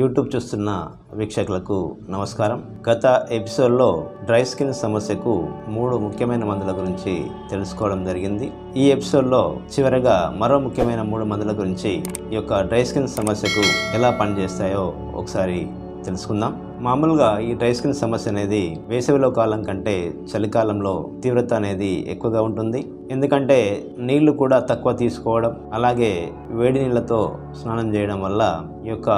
YouTube చూస్తున్న వీక్షకులకు నమస్కారం. గత ఎపిసోడ్లో డ్రై స్కిన్ సమస్యకు 3 ముఖ్యమైన మందుల గురించి తెలుసుకోవడం జరిగింది. ఈ ఎపిసోడ్లో చివరగా మరో ముఖ్యమైన 3 మందుల గురించి ఈ యొక్క డ్రై స్కిన్ సమస్యకు ఎలా పనిచేస్తాయో ఒకసారి తెలుసుకుందాం. మామూలుగా ఈ డ్రై స్కిన్ సమస్య అనేది వేసవిలో కాలం కంటే చలికాలంలో తీవ్రత అనేది ఎక్కువగా ఉంటుంది. ఎందుకంటే నీళ్లు కూడా తక్కువ తీసుకోవడం, అలాగే వేడి నీళ్ళతో స్నానం చేయడం వల్ల ఈ యొక్క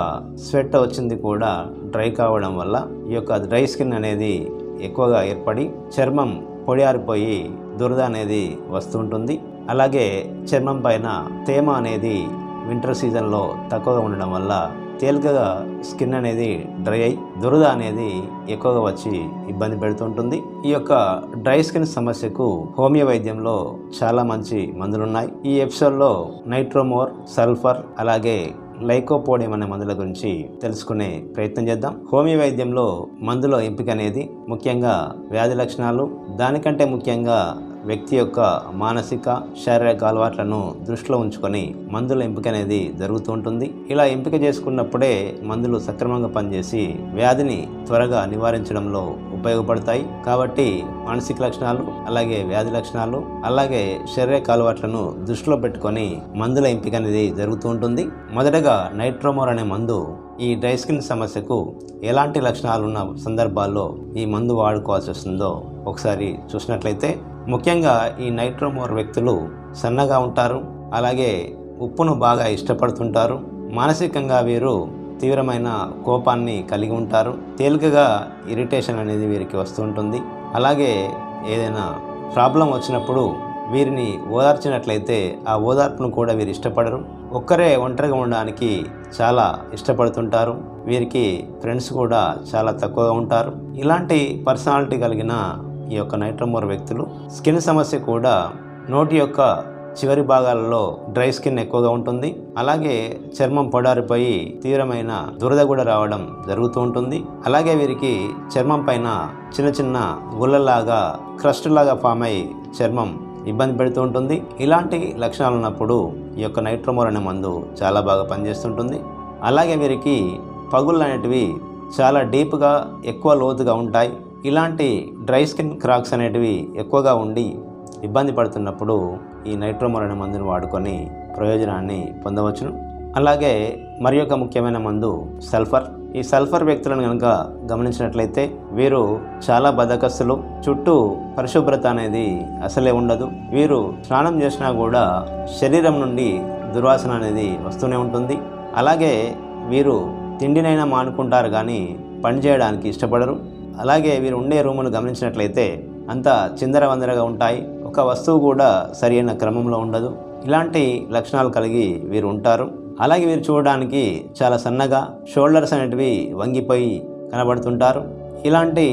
స్వెట్ వచ్చింది కూడా డ్రై కావడం వల్ల ఈ యొక్క డ్రై స్కిన్ అనేది ఎక్కువగా ఏర్పడి చర్మం పొడియారిపోయి దురద అనేది వస్తూ ఉంటుంది. అలాగే చర్మం పైన తేమ అనేది వింటర్ సీజన్లో తక్కువగా ఉండడం వల్ల తేలికగా స్కిన్ అనేది డ్రై అయి దురద అనేది ఎక్కువగా వచ్చి ఇబ్బంది పెడుతుంటుంది. ఈ యొక్క డ్రై స్కిన్ సమస్యకు హోమియో వైద్యంలో చాలా మంచి మందులున్నాయి. ఈ ఎపిసోడ్లో నైట్రోమోర్, సల్ఫర్, అలాగే లైకోపోడియం అనే మందుల గురించి తెలుసుకునే ప్రయత్నం చేద్దాం. హోమియో వైద్యంలో మందుల ఎంపిక అనేది ముఖ్యంగా వ్యాధి లక్షణాలు, దానికంటే ముఖ్యంగా వ్యక్తి యొక్క మానసిక శారీరక అలవాట్లను దృష్టిలో ఉంచుకొని మందుల ఎంపిక అనేది జరుగుతూ ఉంటుంది. ఇలా ఎంపిక చేసుకున్నప్పుడే మందులు సక్రమంగా పనిచేసి వ్యాధిని త్వరగా నివారించడంలో ఉపయోగపడతాయి. కాబట్టి మానసిక లక్షణాలు, అలాగే వ్యాధి లక్షణాలు, అలాగే శారీరక అలవాట్లను దృష్టిలో పెట్టుకొని మందుల ఎంపిక అనేది జరుగుతూ ఉంటుంది. మొదటగా నైట్రోమోర్ అనే మందు ఈ డ్రై స్కిన్ సమస్యకు ఎలాంటి లక్షణాలు ఉన్న సందర్భాల్లో ఈ మందు వాడుకోవాల్సి వస్తుందో ఒకసారి చూసినట్లయితే, ముఖ్యంగా ఈ నైట్రోమోర్ వ్యక్తులు సన్నగా ఉంటారు, అలాగే ఉప్పును బాగా ఇష్టపడుతుంటారు, మానసికంగా వీరు తీవ్రమైన కోపాన్ని కలిగి ఉంటారు, తేలికగా ఇరిటేషన్ అనేది వీరికి వస్తూ ఉంటుంది. అలాగే ఏదైనా ప్రాబ్లం వచ్చినప్పుడు వీరిని ఓదార్చినట్లయితే ఆ ఓదార్పును కూడా వీరు ఇష్టపడరు. ఒక్కరే ఒంటరిగా ఉండడానికి చాలా ఇష్టపడుతుంటారు. వీరికి ఫ్రెండ్స్ కూడా చాలా తక్కువగా ఉంటారు. ఇలాంటి పర్సనాలిటీ కలిగిన ఈ యొక్క నైట్రోమోర్ వ్యక్తులు స్కిన్ సమస్య కూడా నోటి యొక్క చివరి భాగాలలో డ్రై స్కిన్ ఎక్కువగా ఉంటుంది. అలాగే చర్మం పొడారిపోయి తీవ్రమైన దురద కూడా రావడం జరుగుతూ ఉంటుంది. అలాగే వీరికి చర్మం పైన చిన్న చిన్న గుల్లలాగా క్రస్ట్ లాగా ఫామ్ అయి చర్మం ఇబ్బంది పెడుతూ ఉంటుంది. ఇలాంటి లక్షణాలు ఉన్నప్పుడు ఈ యొక్క నైట్రోమోర్ అనే మందు చాలా బాగా పనిచేస్తుంటుంది. అలాగే వీరికి పగుళ్ళు అనేటివి చాలా డీప్గా ఎక్కువ లోతుగా ఉంటాయి. ఇలాంటి డ్రై స్కిన్ క్రాక్స్ అనేటివి ఎక్కువగా ఉండి ఇబ్బంది పడుతున్నప్పుడు ఈ నైట్రోమోర్ అనే మందును వాడుకొని ప్రయోజనాన్ని పొందవచ్చును. అలాగే మరి ఒక ముఖ్యమైన మందు సల్ఫర్. ఈ సల్ఫర్ వ్యక్తులను కనుక గమనించినట్లయితే వీరు చాలా బద్ధకస్తులు, చుట్టూ పరిశుభ్రత అనేది అసలే ఉండదు. వీరు స్నానం చేసినా కూడా శరీరం నుండి దుర్వాసన అనేది వస్తూనే ఉంటుంది. అలాగే వీరు తిండినైనా మానుకుంటారు కానీ పని చేయడానికి ఇష్టపడరు. అలాగే వీరు ఉండే రూమును గమనించినట్లయితే అంతా చిందరవందరగా ఉంటాయి. ఒక వస్తువు కూడా సరైన క్రమంలో ఉండదు. ఇలాంటి లక్షణాలు కలిగి వీరు ఉంటారు. అలాగే వీరు చూడడానికి చాలా సన్నగా, షోల్డర్స్ అనేటివి వంగిపోయి కనబడుతుంటారు. ఇలాంటి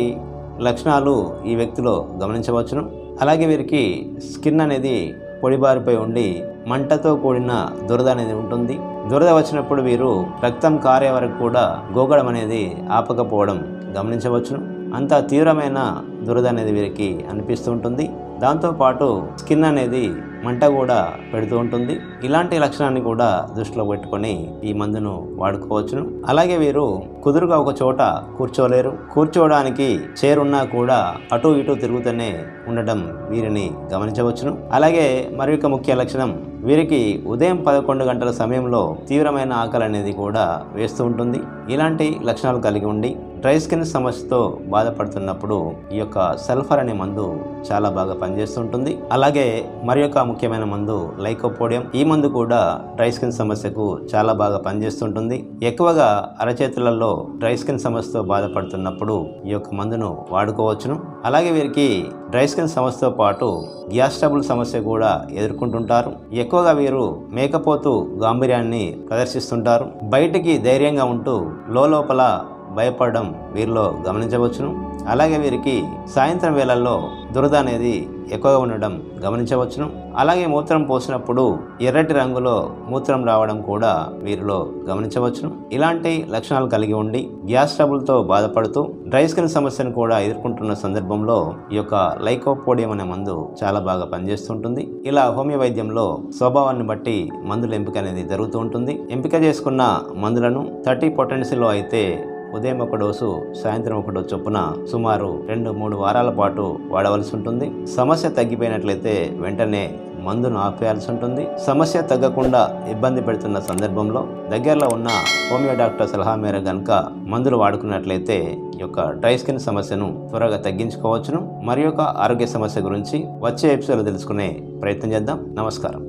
లక్షణాలు ఈ వ్యక్తిలో గమనించవచ్చును. అలాగే వీరికి స్కిన్ అనేది పొడిబారిపోయి ఉండి మంటతో కూడిన దురద అనేది ఉంటుంది. దురద వచ్చినప్పుడు వీరు రక్తం కారే వరకు కూడా గోగడం అనేది ఆపకపోవడం గమనించవచ్చును. అంత తీవ్రమైన దురద అనేది వీరికి అనిపిస్తూ ఉంటుంది. దాంతోపాటు స్కిన్ అనేది మంట కూడా పెడుతూ ఉంటుంది. ఇలాంటి లక్షణాన్ని కూడా దృష్టిలో పెట్టుకొని ఈ మందును వాడుకోవచ్చును. అలాగే వీరు కుదురుగా ఒక చోట కూర్చోలేరు. కూర్చోవడానికి చైర్ ఉన్నా కూడా అటు ఇటు తిరుగుతూనే ఉండడం వీరిని గమనించవచ్చును. అలాగే మరి ఒక ముఖ్య లక్షణం, వీరికి ఉదయం 11 గంటల సమయంలో తీవ్రమైన ఆకలి అనేది కూడా వేస్తూ ఉంటుంది. ఇలాంటి లక్షణాలు కలిగి ఉండి డ్రై స్కిన్ సమస్యతో బాధపడుతున్నప్పుడు ఈ యొక్క సల్ఫర్ అనే మందు చాలా బాగా పనిచేస్తుంటుంది. అలాగే మరి ఒక ముఖ్యమైన మందు లైకోపోడియం. ఈ మందు కూడా డ్రై స్కిన్ సమస్యకు చాలా బాగా పనిచేస్తుంటుంది. ఎక్కువగా అరచేతులలో డ్రై స్కిన్ సమస్యతో బాధపడుతున్నప్పుడు ఈ యొక్క మందును వాడుకోవచ్చును. అలాగే వీరికి డ్రై స్కిన్ సమస్యతో పాటు గ్యాస్ ట్రబుల్ సమస్య కూడా ఎదుర్కొంటుంటారు. ఎక్కువగా వీరు మేకపోతూ గాంభీర్యాన్ని ప్రదర్శిస్తుంటారు. బయటికి ధైర్యంగా ఉంటూ లోపల భయపడడం వీరిలో గమనించవచ్చును. అలాగే వీరికి సాయంత్రం వేళల్లో దురద అనేది ఎక్కువగా ఉండడం గమనించవచ్చును. అలాగే మూత్రం పోసినప్పుడు ఎర్రటి రంగులో మూత్రం రావడం కూడా వీరిలో గమనించవచ్చును. ఇలాంటి లక్షణాలు కలిగి ఉండి గ్యాస్ ట్రబుల్తో బాధపడుతూ డ్రై స్కిన్ సమస్యను కూడా ఎదుర్కొంటున్న సందర్భంలో ఈ యొక్క లైకోపోడియం అనే మందు చాలా బాగా పనిచేస్తుంటుంది. ఇలా హోమియో వైద్యంలో స్వభావాన్ని బట్టి మందుల ఎంపిక అనేది జరుగుతూ ఉంటుంది. ఎంపిక చేసుకున్న మందులను 30 పొటెన్సీలో అయితే ఉదయం ఒక డోసు, సాయంత్రం ఒక డోసు చొప్పున సుమారు 2-3 వారాల పాటు వాడవలసి ఉంటుంది. సమస్య తగ్గిపోయినట్లయితే వెంటనే మందును ఆపేయాల్సి ఉంటుంది. సమస్య తగ్గకుండా ఇబ్బంది పెడుతున్న సందర్భంలో దగ్గరలో ఉన్న హోమియో డాక్టర్ సలహా మేర గనుక మందులు వాడుకున్నట్లయితే ఈ యొక్క డ్రై స్కిన్ సమస్యను త్వరగా తగ్గించుకోవచ్చును. మరి యొక్క ఆరోగ్య సమస్య గురించి వచ్చే ఎపిసోడ్లో తెలుసుకునే ప్రయత్నం చేద్దాం. నమస్కారం.